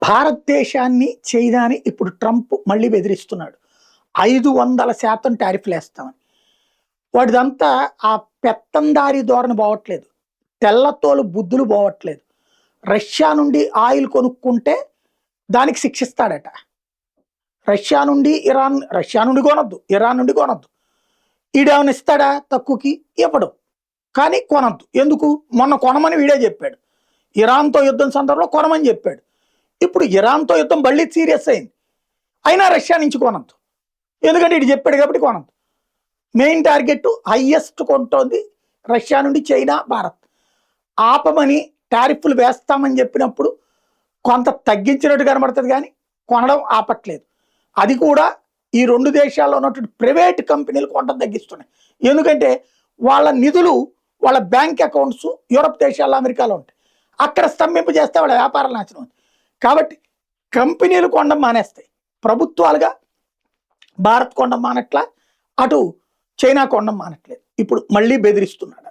భారతదేశాన్ని చైనాని ఇప్పుడు ట్రంప్ మళ్ళీ బెదిరిస్తున్నాడు. 500% టారిఫ్లు వేస్తామని. వాడిదంతా ఆ పెత్తందారీ ధోరణి పోవట్లేదు. తెల్లతోలు బుద్ధులు పోవట్లేదు. రష్యా నుండి ఆయిల్ కొనుక్కుంటే దానికి శిక్షిస్తాడట. రష్యా నుండి కొనొద్దు, ఇరాన్ నుండి కొనొద్దు. ఈడేమైనా ఇస్తాడా తక్కువకి? ఇవ్వడు. కానీ కొనొద్దు. ఎందుకు? మొన్న కొనమని వీడే చెప్పాడు. ఇరాన్తో యుద్ధం సందర్భంలో కొనమని చెప్పాడు. ఇప్పుడు ఇరాన్తో యుద్ధం మళ్ళీ సీరియస్ అయింది. అయినా రష్యా నుంచి కొనద్దు. ఎందుకంటే ఇటు చెప్పాడు కాబట్టి కొనద్దు. మెయిన్ టార్గెట్ హైయెస్ట్ కొంటోంది రష్యా నుండి చైనా, భారత్. ఆపమని టారిఫ్లు వేస్తామని చెప్పినప్పుడు కొంత తగ్గించినట్టు కనబడుతుంది, కానీ కొనడం ఆపట్లేదు. అది కూడా ఈ రెండు దేశాల్లో ఉన్నటువంటి ప్రైవేట్ కంపెనీలు కొనడం తగ్గిస్తున్నాయి. ఎందుకంటే వాళ్ళ నిధులు, వాళ్ళ బ్యాంక్ అకౌంట్స్ యూరప్ దేశాల్లో, అమెరికాలో ఉంటాయి. అక్కడ స్తంభింపు చేస్తే వాళ్ళ వ్యాపారాలు నాశనం అవుతాయి. కాబట్టి కంపెనీలు కొనడం మానేస్తాయి. ప్రభుత్వాలుగా భారత్ కొనడం మానట్లా, అటు చైనా కొనడం మానట్లేదు. ఇప్పుడు మళ్ళీ బెదిరిస్తున్నాడు.